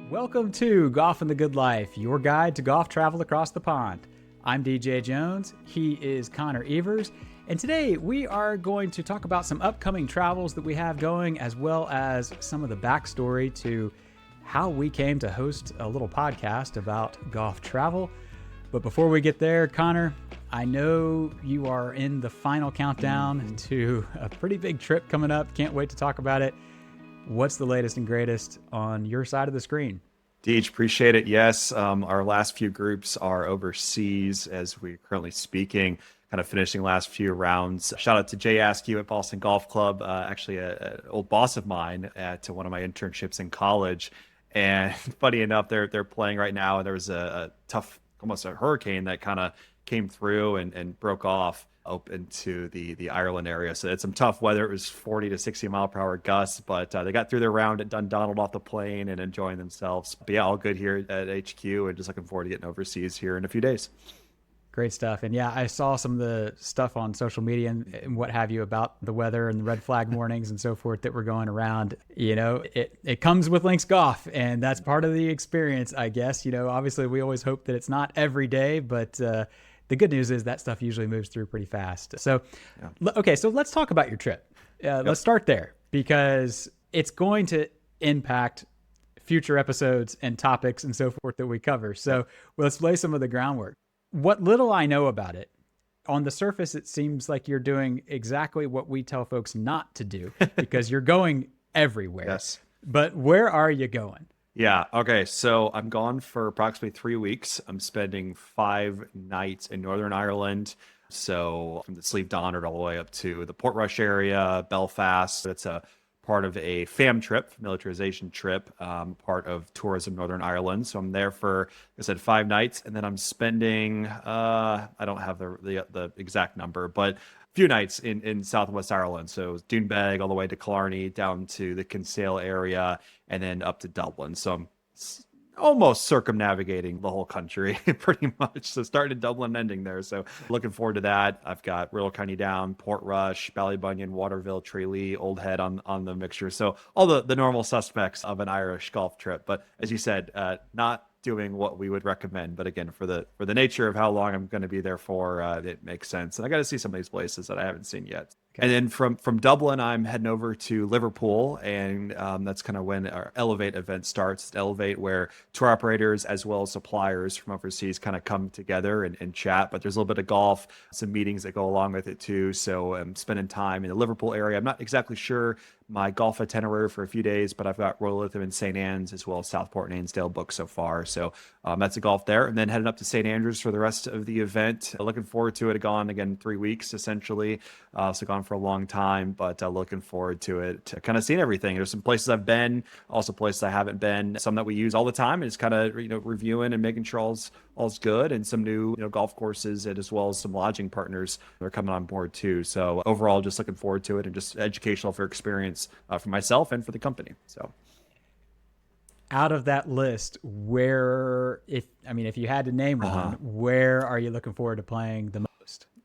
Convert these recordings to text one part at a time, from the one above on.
Welcome to Golf and the Good Life, your guide to golf travel across the pond. I'm DJ Jones, he is Connor Evers, and today we are going to talk about some upcoming travels that we have going, as well as some of the backstory to how we came to host a little podcast about golf travel. But before we get there, Connor, I know you are in the final countdown to a pretty big trip coming up. Can't wait to talk about it. What's the latest and greatest on your side of the screen? Deej, appreciate it. Yes, our last few groups are overseas as we're currently speaking, kind of finishing last few rounds. Shout out to Jay Askew at Boston Golf Club, actually an old boss of mine at one of my internships in college. And funny enough, they're playing right now. There was a tough, almost a hurricane that kind of came through and broke off up into the Ireland area. So it's some tough weather. It was 40 to 60 mile per hour gusts, but they got through their round at Dundonald off the plane and enjoying themselves. But yeah, all good here at HQ and just looking forward to getting overseas here in a few days. Great stuff. And yeah, I saw some of the stuff on social media and what have you about the weather and the red flag warnings and so forth that were going around. You know, it comes with Links Golf, and that's part of the experience, I guess. You know, obviously we always hope that it's not every day, but the good news is that stuff usually moves through pretty fast. So, okay, so let's talk about your trip. Let's start there, because it's going to impact future episodes and topics and so forth that we cover. So let's lay some of the groundwork. What little I know about it, on the surface, it seems like you're doing exactly what we tell folks not to do, because you're going everywhere. Yes. But where are you going? Yeah. Okay. So I'm gone for approximately 3 weeks. I'm spending 5 nights in Northern Ireland. So from the Slieve Donard all the way up to the Portrush area, Belfast. It's a part of a FAM trip, militarization trip, part of Tourism Northern Ireland. So I'm there for, like I said, 5 nights, and then I'm spending, I don't have the exact number, but few nights in Southwest Ireland. So Doonbeg all the way to Killarney, down to the Kinsale area, and then up to Dublin. So I'm almost circumnavigating the whole country pretty much. So starting in Dublin, ending there. So looking forward to that. I've got Riddle County Down, Portrush, Ballybunion, Waterville, Tralee, Old Head on the mixture. So all the normal suspects of an Irish golf trip. But as you said, not doing what we would recommend, but again, for the nature of how long I'm going to be there for, it makes sense. And I got to see some of these places that I haven't seen yet. Okay. And then from Dublin, I'm heading over to Liverpool, and that's kind of when our Elevate event starts. Elevate, where tour operators as well as suppliers from overseas kind of come together and chat. But there's a little bit of golf, some meetings that go along with it too. So I'm spending time in the Liverpool area. I'm not exactly sure my golf itinerary for a few days, but I've got Royal Lytham and St. Anne's as well as Southport and Ainsdale booked so far. So that's a golf there. And then heading up to St. Andrews for the rest of the event. Looking forward to it. Gone again 3 weeks essentially. So gone for a long time, but looking forward to it. Kind of seeing everything. There's some places I've been, also places I haven't been. Some that we use all the time, is kind of reviewing and making sure all's good, and some new golf courses, and as well as some lodging partners that are coming on board too. So overall, just looking forward to it, and just educational for experience for myself and for the company. So out of that list, where, if you had to name one, where are you looking forward to playing the most?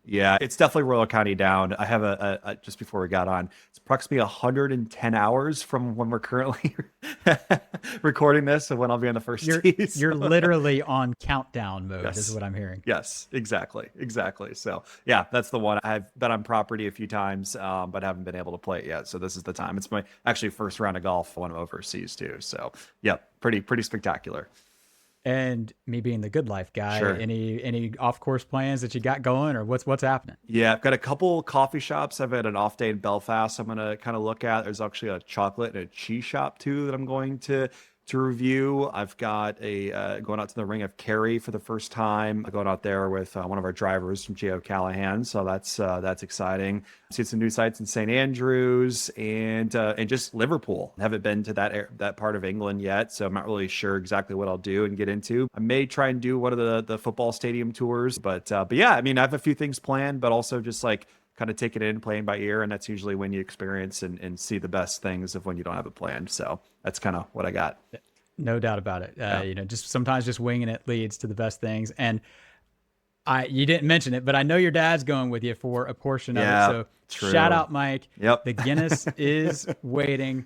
Yeah, it's definitely Royal County Down. I have a just before we got on, it's approximately 110 hours from when we're currently recording this and when I'll be on the first tee. You're literally on countdown mode, yes, is what I'm hearing. Yes, exactly. So yeah, that's the one. I've been on property a few times, but haven't been able to play it yet. So this is the time. It's my actually first round of golf when I'm overseas too. So yeah, pretty spectacular. And me being the good life guy, sure, any off course plans that you got going, or what's happening? Yeah, I've got a couple coffee shops. I've had an off day in Belfast I'm gonna kind of look at. There's actually a chocolate and a cheese shop too that I'm going to review. I've got a going out to the Ring of Kerry for the first time. Going out there with one of our drivers from J.O. Callahan, so that's exciting. Seen some new sites in St. Andrews and just Liverpool. Haven't been to that part of England yet, so I'm not really sure exactly what I'll do and get into. I may try and do one of the football stadium tours, but yeah, I have a few things planned, but also just like kind of take it in, playing by ear, and that's usually when you experience and see the best things of when you don't have it planned. So that's kind of what I got. No doubt about it. Just sometimes just winging it leads to the best things. And you didn't mention it, but I know your dad's going with you for a portion of it. So true. Shout out, Mike. Yep. The Guinness is waiting.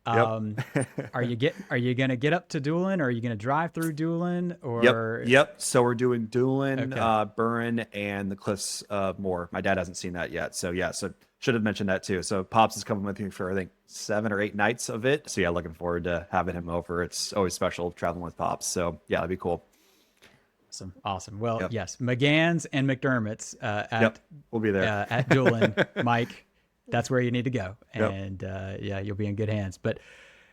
Are you gonna get up to Doolin, or are you gonna drive through Doolin, Yep, or yep. So we're doing Doolin, okay? Burren, and the Cliffs of Moher. My dad hasn't seen that yet, so yeah. So should have mentioned that too. So Pops is coming with me for I think 7 or 8 nights of it. So yeah, looking forward to having him over. It's always special traveling with Pops. So yeah, that'd be cool. Awesome. Well, Yep, yes, McGann's and McDermott's yep. We'll be there. at Doolin, Mike. That's where you need to go, Yep. and yeah, you'll be in good hands. But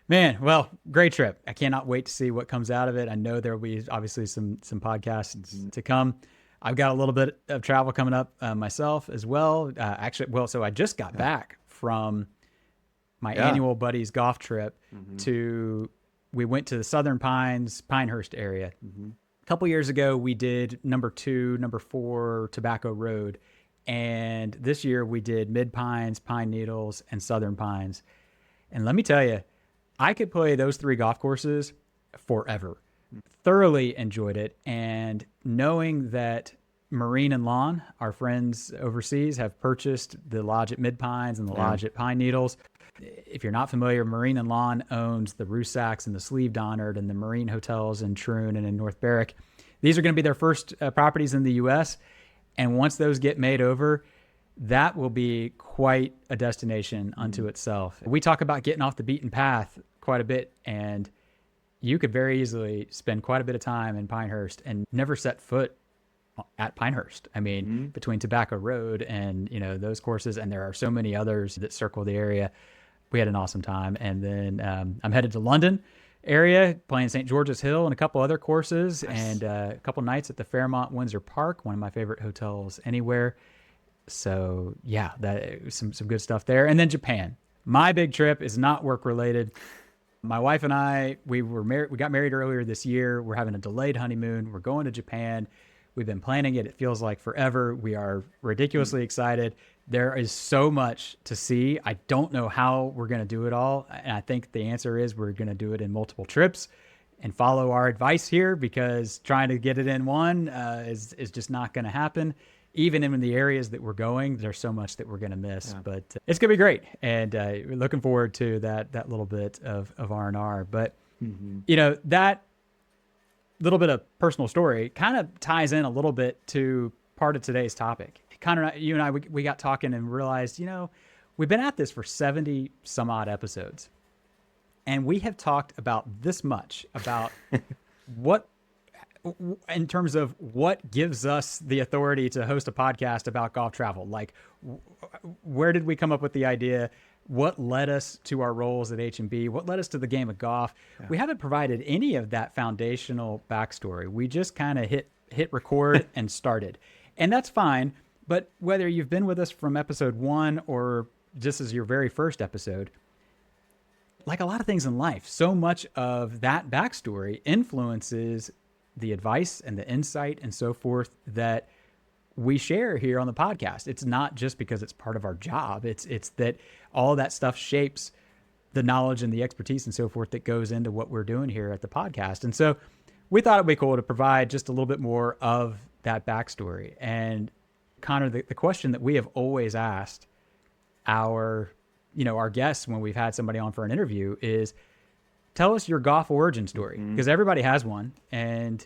man, well, great trip. I cannot wait to see what comes out of it. I know there will be obviously some podcasts to come. I've got a little bit of travel coming up myself as well. So I just got back from my annual buddies golf trip we went to the Southern Pines, Pinehurst area. A couple years ago, we did number 2, number 4 Tobacco Road. And this year we did Mid Pines, Pine Needles, and Southern Pines. And let me tell you, I could play those 3 golf courses forever. Thoroughly enjoyed it. And knowing that Marine and Lawn, our friends overseas, have purchased the lodge at Mid Pines and the lodge at Pine Needles. If you're not familiar, Marine and Lawn owns the Rusacks and the Sleeve Donard and the Marine hotels in Troon and in North Berwick. These are going to be their first properties in the U.S. And once those get made over, that will be quite a destination unto itself. We talk about getting off the beaten path quite a bit, and you could very easily spend quite a bit of time in Pinehurst and never set foot at Pinehurst. I mean, between Tobacco Road and, those courses, and there are so many others that circle the area. We had an awesome time. And then I'm headed to London area, playing St. George's Hill and a couple other courses, and a couple nights at the Fairmont Windsor Park, one of my favorite hotels anywhere. So yeah, that some good stuff there. And then Japan. My big trip is not work related. My wife and I, we got married earlier this year. We're having a delayed honeymoon. We're going to Japan. We've been planning it. It feels like forever. We are ridiculously excited. There is so much to see. I don't know how we're going to do it all. And I think the answer is we're going to do it in multiple trips and follow our advice here, because trying to get it in one is just not going to happen. Even in the areas that we're going, there's so much that we're going to miss, but it's going to be great. And we're looking forward to that little bit of R&R. But, that little bit of personal story kind of ties in a little bit to part of today's topic. Connor, you and I, we got talking and realized, we've been at this for 70 some odd episodes, and we have talked about this much about what, in terms of what gives us the authority to host a podcast about golf travel. Like, where did we come up with the idea? What led us to our roles at H&B? What led us to the game of golf? Yeah. We haven't provided any of that foundational backstory. We just kind of hit record and started. And that's fine. But whether you've been with us from episode 1 or just as your very first episode, like a lot of things in life, so much of that backstory influences the advice and the insight and so forth that we share here on the podcast. It's not just because it's part of our job. It's that all that stuff shapes the knowledge and the expertise and so forth that goes into what we're doing here at the podcast. And so we thought it'd be cool to provide just a little bit more of that backstory. And Connor, the question that we have always asked our guests when we've had somebody on for an interview is, tell us your golf origin story, because everybody has one. And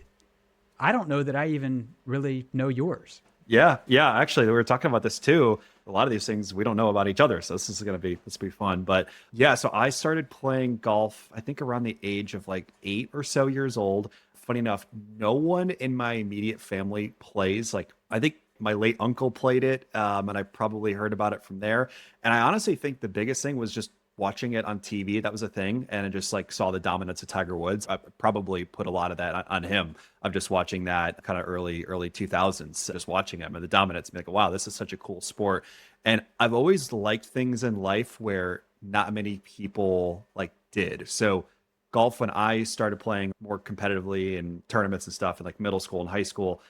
I don't know that I even really know yours. Yeah. Actually, we were talking about this too. A lot of these things we don't know about each other, so this is gonna be fun. But yeah, so I started playing golf, I think around the age of like 8 or so years old. Funny enough, no one in my immediate family plays. Like, I think my late uncle played it, and I probably heard about it from there. And I honestly think the biggest thing was just watching it on TV. That was a thing. And I just like saw the dominance of Tiger Woods. I probably put a lot of that on him. I'm just watching that kind of early 2000s, just watching him and the dominance, like, wow, this is such a cool sport. And I've always liked things in life where not many people like did. So golf, when I started playing more competitively in tournaments and stuff in like middle school and high school,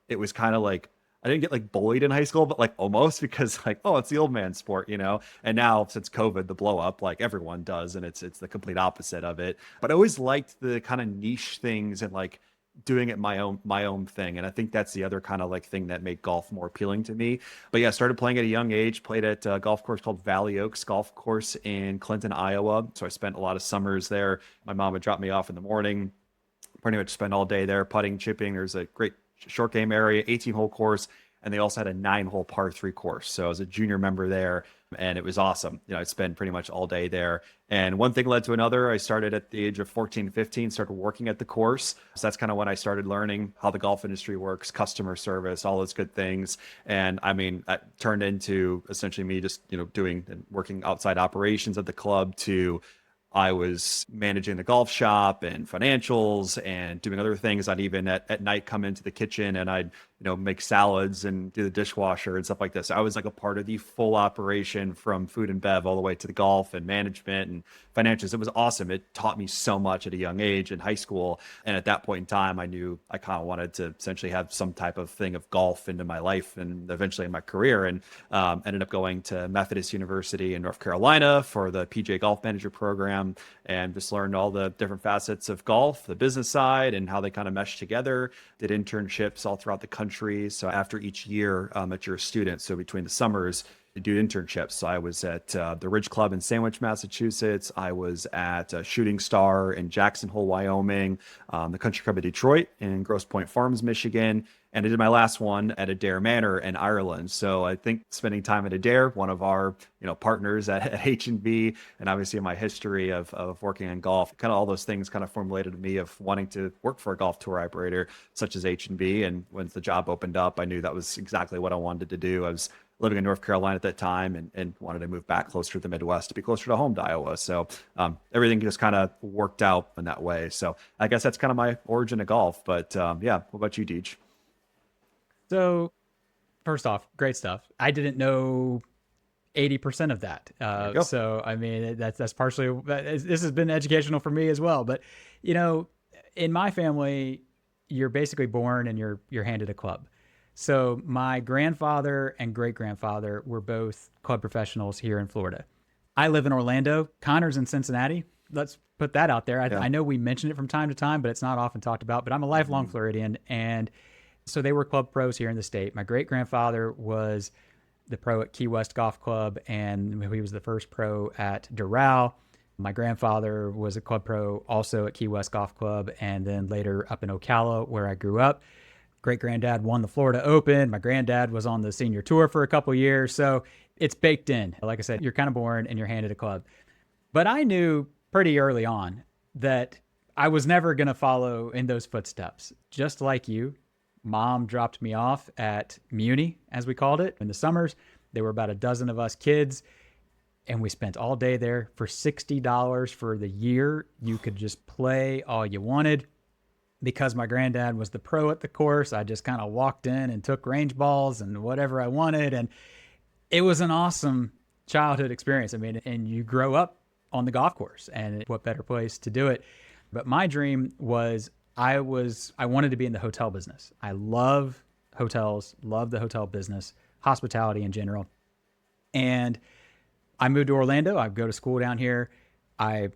it was kind of like, I didn't get like bullied in high school, but like almost, because like, oh, it's the old man sport, And now since COVID, the blow up, like everyone does, and it's the complete opposite of it. But I always liked the kind of niche things and like doing it my own thing. And I think that's the other kind of like thing that made golf more appealing to me. But yeah, started playing at a young age, played at a golf course called Valley Oaks Golf Course in Clinton, Iowa. So I spent a lot of summers there. My mom would drop me off in the morning, pretty much spend all day there putting, chipping. There's a great short game area, 18-hole course, and they also had a 9-hole par 3 course. So I was a junior member there, and it was awesome. I'd spend pretty much all day there. And one thing led to another. I started at the age of 14, 15, started working at the course. So that's kind of when I started learning how the golf industry works, customer service, all those good things. And I mean, that turned into essentially me just, doing and working outside operations at the club to I was managing the golf shop and financials and doing other things. I'd even at night come into the kitchen and I'd, make salads and do the dishwasher and stuff like this. I was like a part of the full operation from food and bev all the way to the golf and management and financials. It was awesome. It taught me so much at a young age in high school. And at that point in time, I knew I kind of wanted to essentially have some type of thing of golf into my life and eventually in my career. And ended up going to Methodist University in North Carolina for the PGA Golf Manager program and just learned all the different facets of golf, the business side, and how they kind of mesh together. Did internships all throughout the country. So after each year that you're a student, so between the summers, you do internships. So I was at the Ridge Club in Sandwich, Massachusetts. I was at Shooting Star in Jackson Hole, Wyoming, the Country Club of Detroit in Grosse Pointe Farms, Michigan. And I did my last one at Adair Manor in Ireland. So I think spending time at Adair, one of our partners at H&B, and obviously my history of working in golf, kind of all those things kind of formulated me of wanting to work for a golf tour operator such as H&B. And when the job opened up, I knew that was exactly what I wanted to do. I was living in North Carolina at that time and wanted to move back closer to the Midwest to be closer to home to Iowa. So everything just kind of worked out in that way. So I guess that's kind of my origin of golf. But yeah, what about you, Deej? So first off, great stuff. I didn't know 80% of that. So, I mean, that's partially, this has been educational for me as well. But, in my family, you're basically born and you're handed a club. So my grandfather and great grandfather were both club professionals here in Florida. I live in Orlando. Connor's in Cincinnati. Let's put that out there. I know we mention it from time to time, but it's not often talked about. But I'm a lifelong Floridian. And so they were club pros here in the state. My great grandfather was the pro at Key West Golf Club, and he was the first pro at Doral. My grandfather was a club pro also at Key West Golf Club, and then later up in Ocala, where I grew up. Great granddad won the Florida Open. My granddad was on the senior tour for a couple of years. So it's baked in. Like I said, you're kind of born and you're handed a club. But I knew pretty early on that I was never going to follow in those footsteps. Just like you, Mom dropped me off at Muni, as we called it, in the summers. There were about a dozen of us kids, and we spent all day there for $60 for the year. You could just play all you wanted. Because my granddad was the pro at the course, I just kind of walked in and took range balls and whatever I wanted. And it was an awesome childhood experience. I mean, and you grow up on the golf course, and what better place to do it. But my dream was I wanted to be in the hotel business. I love hotels, love the hotel business, hospitality in general. And I moved to Orlando. I go to school down here. I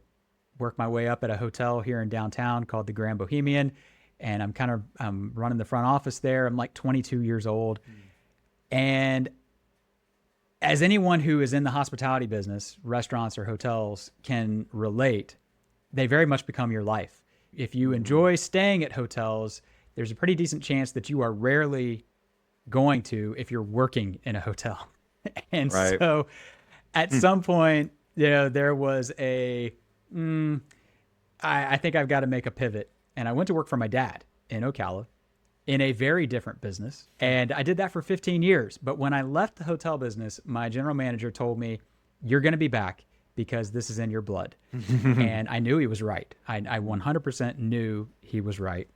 work my way up at a hotel here in downtown called the Grand Bohemian. And I'm running the front office there. I'm like 22 years old. And as anyone who is in the hospitality business, restaurants or hotels can relate, they very much become your life. If you enjoy staying at hotels, there's a pretty decent chance that you are rarely going to if you're working in a hotel. And Right. so at some point, there was I think I've got to make a pivot. And I went to work for my dad in Ocala in a very different business. And I did that for 15 years. But when I left the hotel business, my general manager told me, you're going to be back because this is in your blood. And I knew he was right. I 100% knew he was right.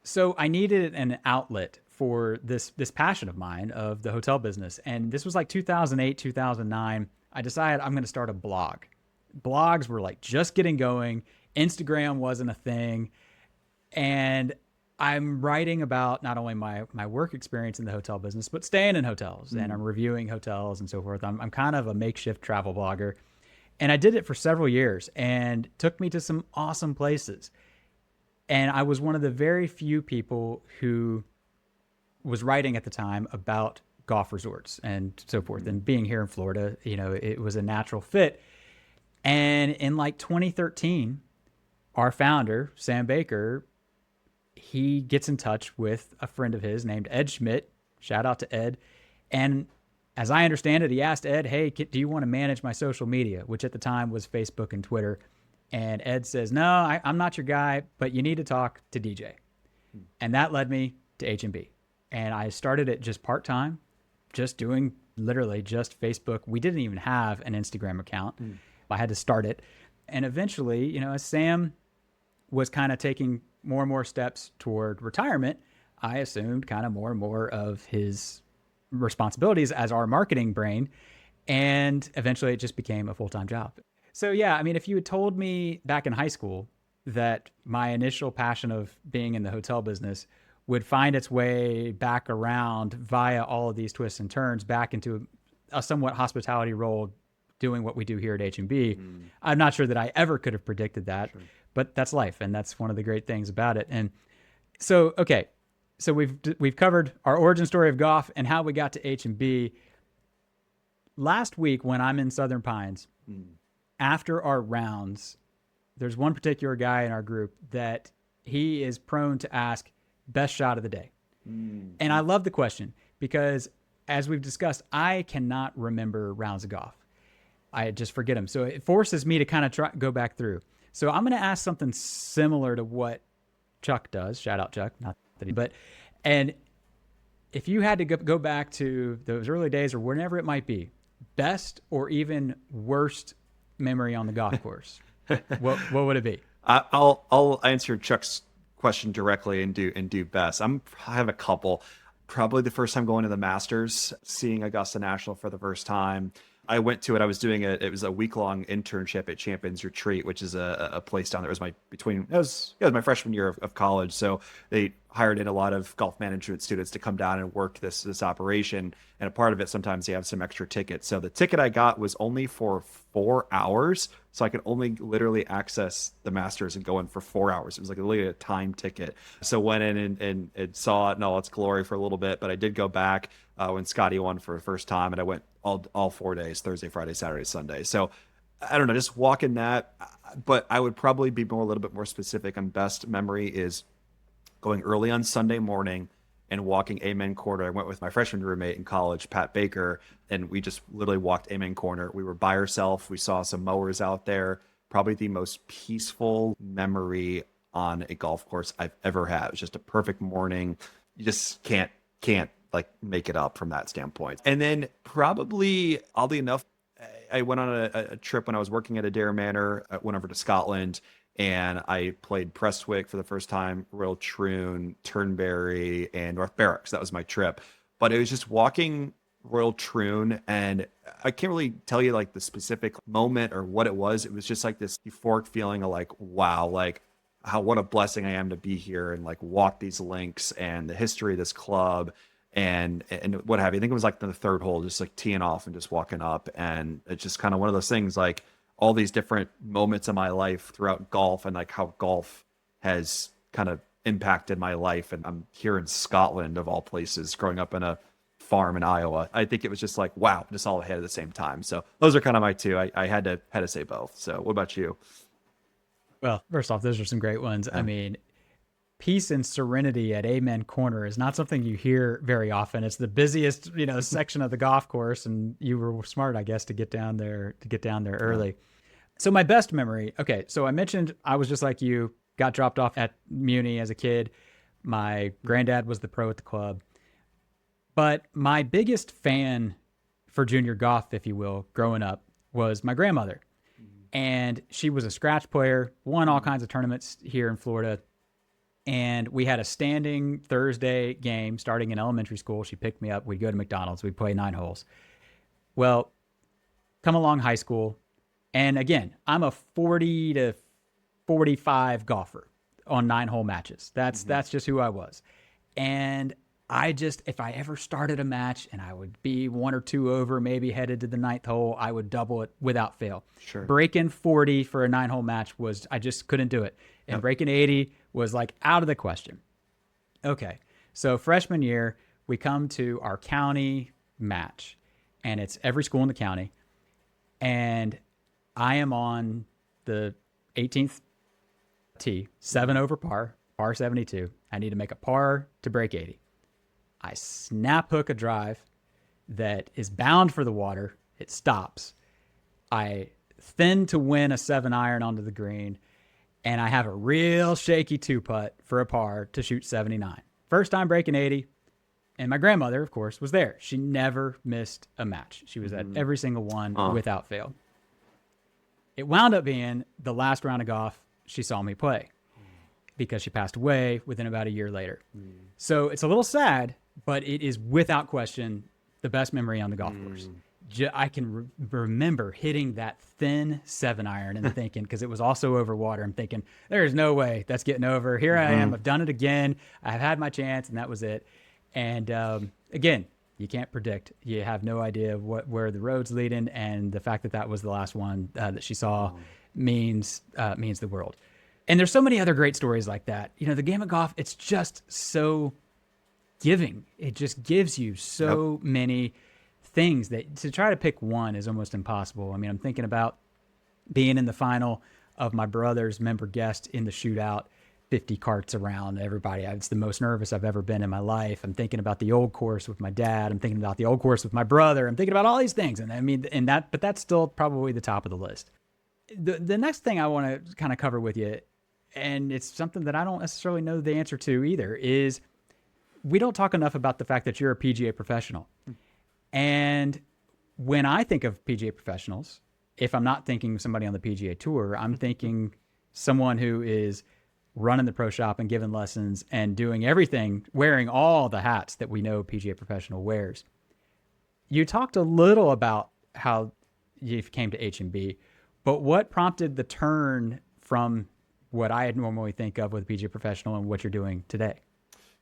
So I needed an outlet for this passion of mine of the hotel business. And this was like 2008, 2009. I decided I'm going to start a blog. Blogs were like just getting going. Instagram wasn't a thing. And I'm writing about not only my work experience in the hotel business, but staying in hotels. And I'm reviewing hotels and so forth. I'm kind of a makeshift travel blogger. And I did it for several years and took me to some awesome places. And I was one of the very few people who was writing at the time about golf resorts and so forth. And being here in Florida, it was a natural fit. And in like 2013, our founder, Sam Baker, he gets in touch with a friend of his named Ed Schmidt. Shout out to Ed. And as I understand it, he asked Ed, hey, do you want to manage my social media, which at the time was Facebook and Twitter. And Ed says, no, I'm not your guy, but you need to talk to DJ. And that led me to H&B. And I started it just part-time, just doing literally just Facebook. We didn't even have an Instagram account. I had to start it. And eventually, as Sam was kind of taking more and more steps toward retirement, I assumed kind of more and more of his responsibilities as our marketing brain. And eventually it just became a full-time job. So yeah, I mean, if you had told me back in high school that my initial passion of being in the hotel business would find its way back around via all of these twists and turns back into a somewhat hospitality role doing what we do here at H&B, I'm not sure that I ever could have predicted that, but that's life. And that's one of the great things about it. And so, okay. So we've covered our origin story of Goff and how we got to H&B. Last week when I'm in Southern Pines, after our rounds, there's one particular guy in our group that he is prone to ask best shot of the day. And I love the question because as we've discussed, I cannot remember rounds of golf. I just forget them. So it forces me to kind of go back through. So I'm going to ask something similar to what Chuck does. Shout out Chuck. And if you had to go back to those early days or whenever it might be, best or even worst memory on the golf course, what would it be? I'll answer Chuck's question directly and do best. I have a couple. Probably the first time going to the Masters, seeing Augusta National for the first time. I went to it. I was doing it was a week-long internship at Champions Retreat, which is a place down there. It was my freshman year of college. So they hired in a lot of golf management students to come down and work this operation. And a part of it, sometimes they have some extra tickets. So the ticket I got was only for 4 hours. So I could only literally access the Masters and go in for 4 hours. It was like literally a time ticket. So went in and saw it in all its glory for a little bit. But I did go back when Scotty won for the first time. And I went all 4 days, Thursday, Friday, Saturday, Sunday. So I don't know, just walking that. But I would probably be a little bit more specific on best memory is going early on Sunday morning and walking Amen Corner. I went with my freshman roommate in college, Pat Baker, and we just literally walked Amen Corner. We were by ourselves. We saw some mowers out there. Probably the most peaceful memory on a golf course I've ever had. It was just a perfect morning. You just can't like make it up from that standpoint. And then probably, oddly enough, I went on a trip when I was working at Adair Manor. I went over to Scotland and I played Prestwick for the first time, Royal Troon, Turnberry, and North Barracks. That was my trip. But it was just walking Royal Troon, and I can't really tell you like the specific moment or what it was. It was just like this euphoric feeling of like, wow, like what a blessing I am to be here and like walk these links and the history of this club and what have you. I think it was like the third hole, just like teeing off and just walking up. And it's just kind of one of those things, like all these different moments in my life throughout golf and like how golf has kind of impacted my life. And I'm here in Scotland of all places, growing up in a farm in Iowa. I think it was just like, wow, just all ahead at the same time. So those are kind of my two. I had to say both. So what about you? Well, first off, those are some great ones. I mean, peace and serenity at Amen Corner is not something you hear very often. It's the busiest, section of the golf course, and you were smart, I guess, to get down there early. So my best memory. Okay, so I mentioned I was just like you, got dropped off at Muni as a kid. My granddad was the pro at the club. But my biggest fan for junior golf, if you will, growing up, was my grandmother. And she was a scratch player, won all kinds of tournaments here in Florida. And we had a standing Thursday game starting in elementary school. She picked me up. We'd go to McDonald's. We'd play 9 holes. Well, come along high school. And again, I'm a 40 to 45 golfer on 9-hole matches. That's just who I was. And if I ever started a match and I would be 1 or 2 over, maybe headed to the 9th hole, I would double it without fail. Sure. Breaking 40 for a 9-hole match I just couldn't do it. And breaking 80 was like out of the question. Okay. So freshman year, we come to our county match, and it's every school in the county. And I am on the 18th tee, 7 over par 72. I need to make a par to break 80. I snap hook a drive that is bound for the water. It stops. I thin to win a 7-iron onto the green, and I have a real shaky 2-putt for a par to shoot 79. First time breaking 80. And my grandmother, of course, was there. She never missed a match. She was at every single one without fail. It wound up being the last round of golf she saw me play because she passed away within about a year later. So it's a little sad, but it is without question the best memory on the golf course. I can remember hitting that thin 7-iron and thinking, because it was also over water, I'm thinking, there's no way that's getting over. Here I am. I've done it again. I've had my chance, and that was it. And again, you can't predict. You have no idea where the road's leading, and the fact that that was the last one that she saw means the world. And there's so many other great stories like that. You know, the game of golf, it's just so giving. It just gives you so many things that to try to pick one is almost impossible. I mean, I'm thinking about being in the final of my brother's member guest in the shootout, 50 carts around everybody. It's the most nervous I've ever been in my life. I'm thinking about the old course with my dad. I'm thinking about the old course with my brother. I'm thinking about all these things. And I mean, but that's still probably the top of the list. The next thing I want to kind of cover with you, and it's something that I don't necessarily know the answer to either, is we don't talk enough about the fact that you're a PGA professional. And when I think of PGA professionals, if I'm not thinking somebody on the PGA Tour, I'm thinking someone who is running the pro shop and giving lessons and doing everything, wearing all the hats that we know a PGA professional wears. You talked a little about how you came to H&B, but what prompted the turn from what I normally think of with a PGA professional and what you're doing today?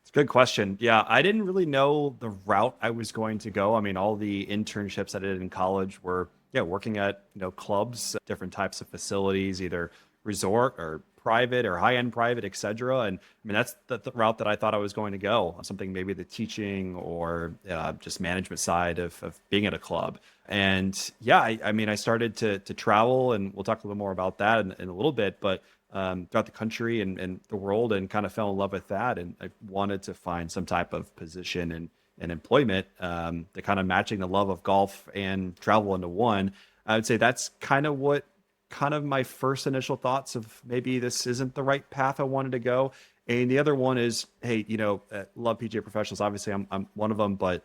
It's a good question. Yeah, I didn't really know the route I was going to go. I mean, all the internships I did in college were, working at, clubs, different types of facilities, either resort or private or high-end private, et cetera. And I mean, that's the route that I thought I was going to go, something maybe the teaching or just management side of being at a club. And yeah, I mean, I started to travel, and we'll talk a little more about that in a little bit, but throughout the country and the world, and kind of fell in love with that. And I wanted to find some type of position and employment that kind of matching the love of golf and travel into one. I would say that's kind of my first initial thoughts of maybe this isn't the right path I wanted to go. And the other one is, hey, love PGA professionals. Obviously, I'm one of them, but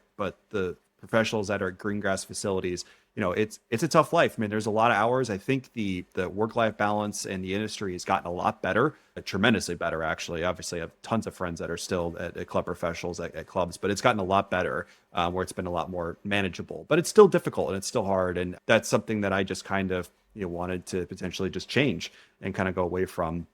the professionals that are at greengrass facilities, it's a tough life. I mean, there's a lot of hours. I think the work-life balance in the industry has gotten a lot better, tremendously better, actually. Obviously, I have tons of friends that are still at club professionals at clubs, but it's gotten a lot better where it's been a lot more manageable. But it's still difficult and it's still hard. And that's something that I just kind of wanted to potentially just change and kind of go away from.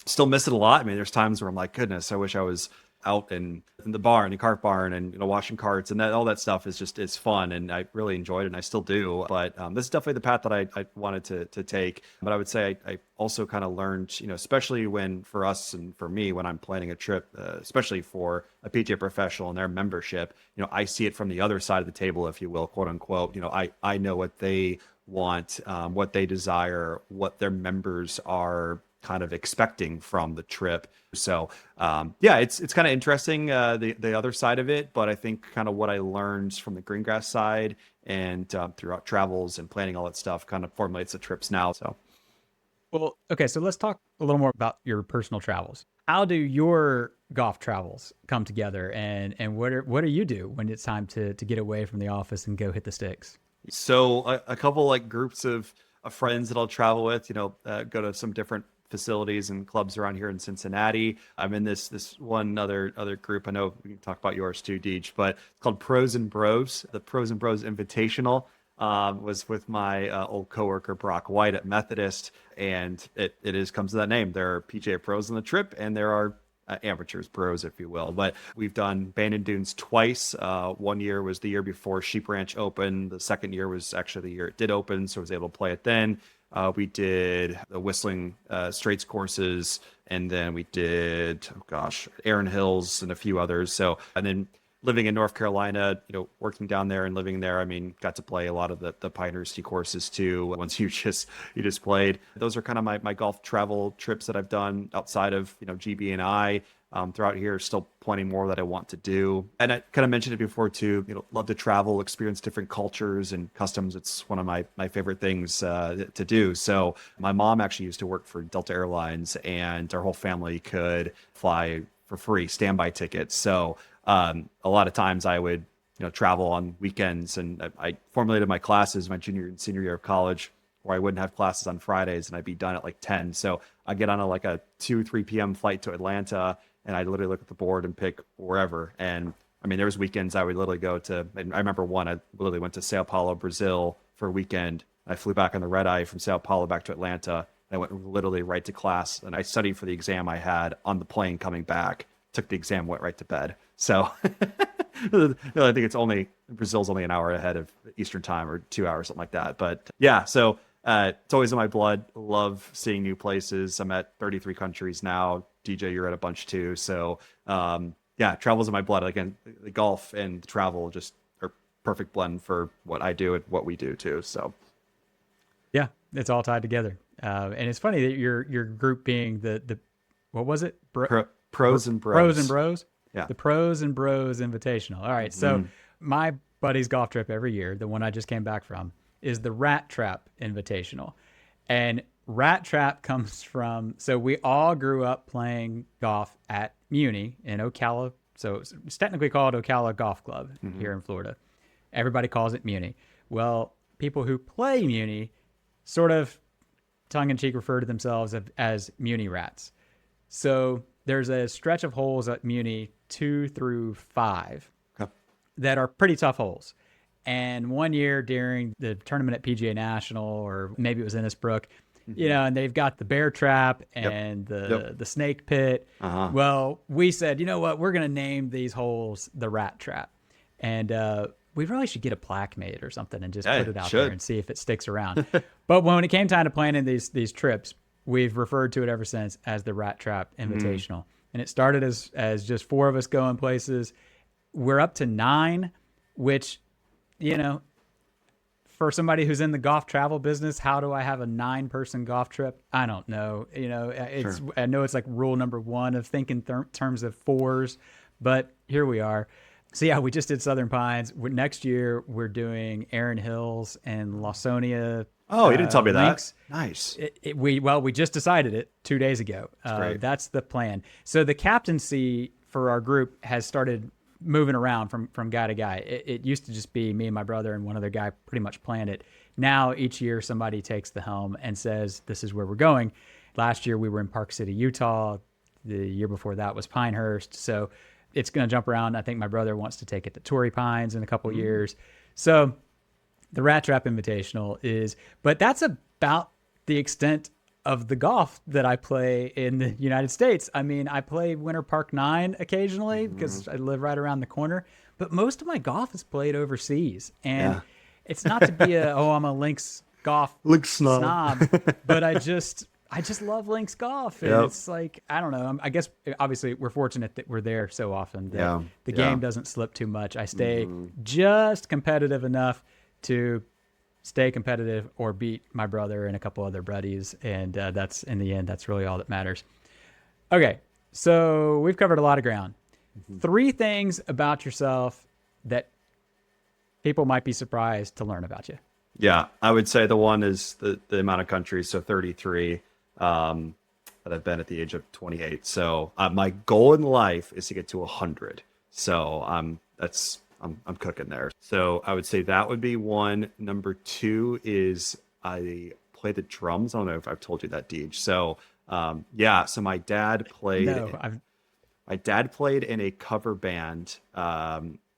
Still miss it a lot. I mean, there's times where I'm like, goodness, I wish I was out in the barn, the cart barn, and washing carts, and that all that stuff is fun, and I really enjoyed it, and I still do. But this is definitely the path that I wanted to take. But I would say I also kind of learned, especially when for us and for me when I'm planning a trip, especially for a PGA professional and their membership, I see it from the other side of the table, if you will, quote unquote. I know what they want, what they desire, what their members are kind of expecting from the trip. So it's kind of interesting, the other side of it, but I think kind of what I learned from the greengrass side and throughout travels and planning all that stuff kind of formulates the trips now. So well, okay, so let's talk a little more about your personal travels. How do your golf travels come together, and what do you do when it's time to get away from the office and go hit the sticks? So a couple like groups of friends that I'll travel with, go to some different facilities and clubs around here in Cincinnati. I'm in this one other group. I know we can talk about yours too, Deej, but it's called Pros and Bros. The Pros and Bros Invitational was with my old coworker Brock White at Methodist, and it comes to that name. There are PGA pros on the trip, and there are amateurs, pros, if you will. But we've done Bandon Dunes twice. One year was the year before Sheep Ranch opened. The second year was actually the year it did open, so I was able to play it then. We did the Whistling Straits courses, and then we did, oh gosh, Erin Hills and a few others. So, and then living in North Carolina, working down there and living there, I mean, got to play a lot of the Pinehurst courses too. Once you just played, those are kind of my golf travel trips that I've done outside of GB and I. Throughout here, still plenty more that I want to do. And I kind of mentioned it before too, love to travel, experience different cultures and customs. It's one of my favorite things to do. So my mom actually used to work for Delta Airlines, and our whole family could fly for free, standby tickets. So a lot of times I would, travel on weekends, and I formulated my classes my junior and senior year of college, where I wouldn't have classes on Fridays and I'd be done at like 10. So I get on a 2-3 p.m. flight to Atlanta, and I literally look at the board and pick wherever. And I mean, there was weekends I would literally go to, and I remember one, I literally went to Sao Paulo, Brazil for a weekend. I flew back on the red eye from Sao Paulo back to Atlanta. I went literally right to class, and I studied for the exam I had on the plane coming back, took the exam, went right to bed. So I think Brazil's only an hour ahead of Eastern time, or 2 hours, something like that. But yeah, so it's always in my blood. Love seeing new places. I'm at 33 countries now. DJ, you're at a bunch too. So yeah, travel's in my blood. Again, the golf and the travel just are perfect blend for what I do and what we do too. So Yeah, it's all tied together. And it's funny that your group being the what was it? Pros and Bros. Pros and Bros? Yeah. The Pros and Bros Invitational. All right. So my buddy's golf trip every year, the one I just came back from, is the Rat Trap Invitational. And Rat Trap comes from, so we all grew up playing golf at Muni in Ocala. So it's technically called Ocala Golf Club here in Florida. Everybody calls it Muni. Well, people who play Muni sort of tongue-in-cheek refer to themselves as Muni Rats. So there's a stretch of holes at Muni 2 through 5 that are pretty tough holes. And one year during the tournament at PGA National, or maybe it was Innisbrook, and they've got the bear trap and the snake pit. Well, we said, you know what, we're going to name these holes the Rat Trap. And we really should get a plaque made or something and just put it out there and see if it sticks around. But when it came time to planning these trips, we've referred to it ever since as the Rat Trap Invitational. And it started as just 4 of us going places. We're up to 9, which, for somebody who's in the golf travel business, how do I have a 9-person golf trip? I don't know. I know it's like rule number 1 of thinking terms of 4s, but here we are. So yeah, we just did Southern Pines. Next year, we're doing Erin Hills and Lawsonia. Oh, you didn't tell me links. That. Nice. We just decided it 2 days ago. That's the plan. So the captaincy for our group has started moving around from guy to guy. It used to just be me and my brother and one other guy pretty much planned it. Now each year somebody takes the helm and says, this is where we're going. Last year we were in Park City, Utah. The year before that was Pinehurst. So it's going to jump around. I think my brother wants to take it to Torrey Pines in a couple years. So the Rat Trap Invitational but that's about the extent of the golf that I play in the United States. I mean, I play Winter Park 9 occasionally because I live right around the corner, but most of my golf is played overseas. And it's not to be I'm a links golf snob, but I just love links golf. And it's like, I don't know. I guess obviously we're fortunate that we're there so often that the game doesn't slip too much. I stay just competitive enough to stay competitive or beat my brother and a couple other buddies. And that's, in the end, that's really all that matters. Okay. So we've covered a lot of ground. 3 things about yourself that people might be surprised to learn about you. Yeah, I would say the one is the amount of countries. So 33 that I've been at the age of 28. So my goal in life is to get to 100. So I'm cooking there. So I would say that would be one. Number 2 is I play the drums. I don't know if I've told you that, Deej. So so my dad played. No, my dad played in a cover band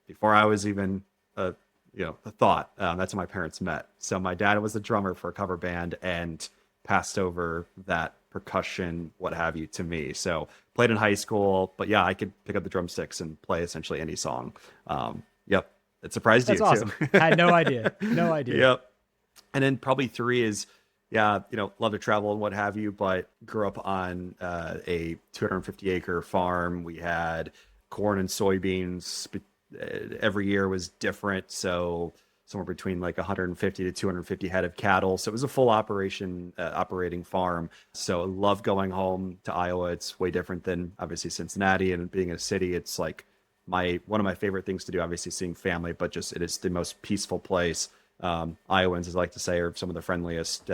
before I was even a thought. That's how my parents met. So my dad was the drummer for a cover band and passed over that percussion, what have you, to me. So played in high school, but yeah, I could pick up the drumsticks and play essentially any song. It surprised you. That's awesome. Too. I had no idea. No idea. Yep. And then probably 3 is Yeah, love to travel and what have you, but grew up on a 250-acre farm. We had corn and soybeans. Every year was different, so somewhere between like 150 to 250 head of cattle. So it was a full operating farm. So I love going home to Iowa. It's way different than obviously Cincinnati, and being a city, it's like one of my favorite things to do. Obviously, seeing family, but just it is the most peaceful place. Iowans, as I like to say, are some of the friendliest,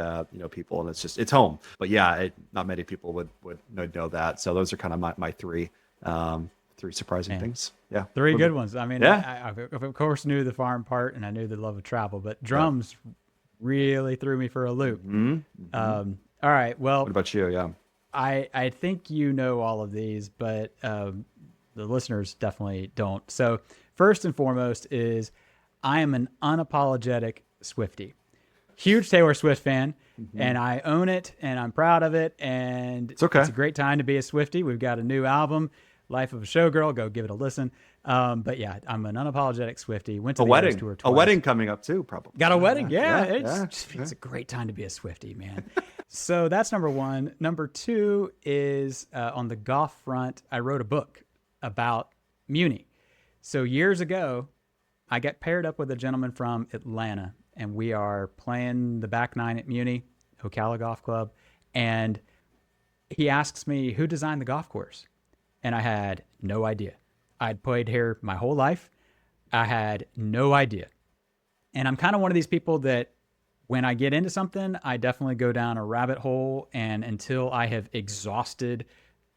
people, and it's home. But yeah, not many people would know that. So those are kind of my three surprising things. Yeah, three good ones. I mean, yeah. I of course knew the farm part, and I knew the love of travel, but drums really threw me for a loop. All right, well, what about you? Yeah, I think you know all of these, but the listeners definitely don't. So first and foremost is I am an unapologetic Swiftie. Huge Taylor Swift fan, and I own it, and I'm proud of it, and it's okay. It's a great time to be a Swiftie. We've got a new album, Life of a Showgirl. Go give it a listen. But yeah, I'm an unapologetic Swiftie. Went to the Eras tour twice. A wedding coming up too, probably. Got a wedding, yeah. It's a great time to be a Swiftie, man. So that's number one. Number two is on the golf front, I wrote a book about Muni. So years ago, I got paired up with a gentleman from Atlanta, and we are playing the back nine at Muni, Ocala Golf Club. And he asks me, who designed the golf course? And I had no idea. I'd played here my whole life. I had no idea. And I'm kind of one of these people that when I get into something, I definitely go down a rabbit hole. And until I have exhausted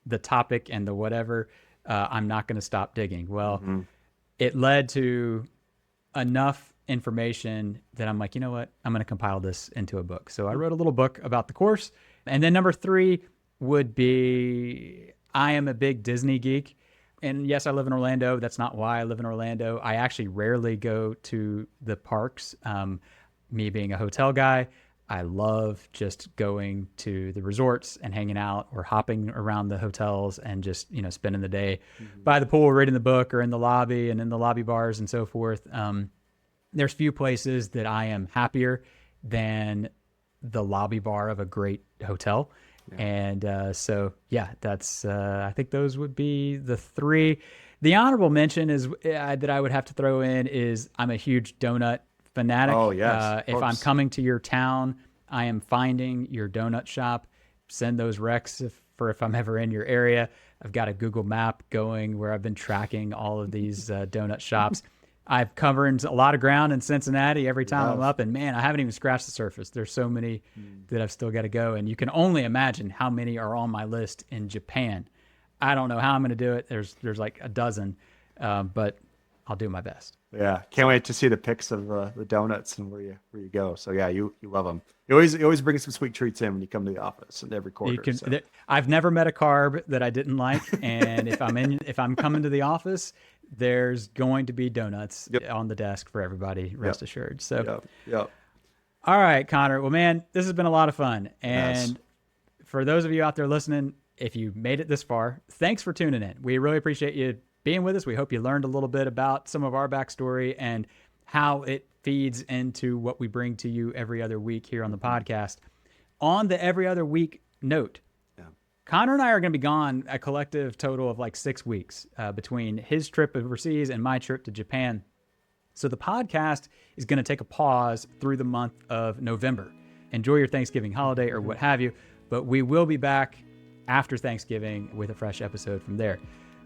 the topic and the whatever, I'm not going to stop digging. Well, it led to enough information that I'm like, you know what? I'm going to compile this into a book. So I wrote a little book about the course. And then number three would be, I am a big Disney geek. And yes, I live in Orlando. That's not why I live in Orlando. I actually rarely go to the parks. Me being a hotel guy, I love just going to the resorts and hanging out or hopping around the hotels and just, spending the day by the pool, reading the book, or in the lobby and in the lobby bars and so forth. There's few places that I am happier than the lobby bar of a great hotel. Yeah. And so, yeah, that's, I think those would be the three. The honorable mention is that I would have to throw in is I'm a huge donut fanatic. Oh, yes. If I'm coming to your town, I am finding your donut shop. Send those recs if I'm ever in your area. I've got a Google map going where I've been tracking all of these donut shops. I've covered a lot of ground in Cincinnati every time I'm up, and man, I haven't even scratched the surface. There's so many that I've still got to go, and you can only imagine how many are on my list in Japan. I don't know how I'm going to do it. There's like a dozen, but I'll do my best. Yeah, can't wait to see the pics of the donuts and where you go. So yeah, you love them. You always bring some sweet treats in when you come to the office and every quarter. I've never met a carb that I didn't like, and if I'm coming to the office, there's going to be donuts on the desk for everybody. Rest assured. So, all right, Connor. Well, man, this has been a lot of fun, and for those of you out there listening, if you made it this far, thanks for tuning in. We really appreciate you being with us. We hope you learned a little bit about some of our backstory and how it feeds into what we bring to you every other week here on the podcast. On the every other week note, Connor and I are going to be gone a collective total of like 6 weeks between his trip overseas and my trip to Japan. So the podcast is going to take a pause through the month of November. Enjoy your Thanksgiving holiday or what have you, but we will be back after Thanksgiving with a fresh episode from there.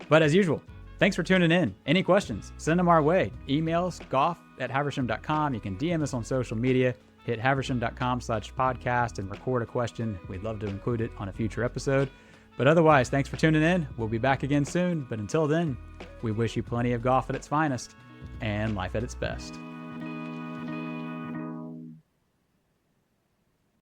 But as usual, thanks for tuning in. Any questions, send them our way. Email us, golf@haversham.com. You can DM us on social media. Hit haversham.com/podcast and record a question. We'd love to include it on a future episode. But otherwise, thanks for tuning in. We'll be back again soon. But until then, we wish you plenty of golf at its finest and life at its best.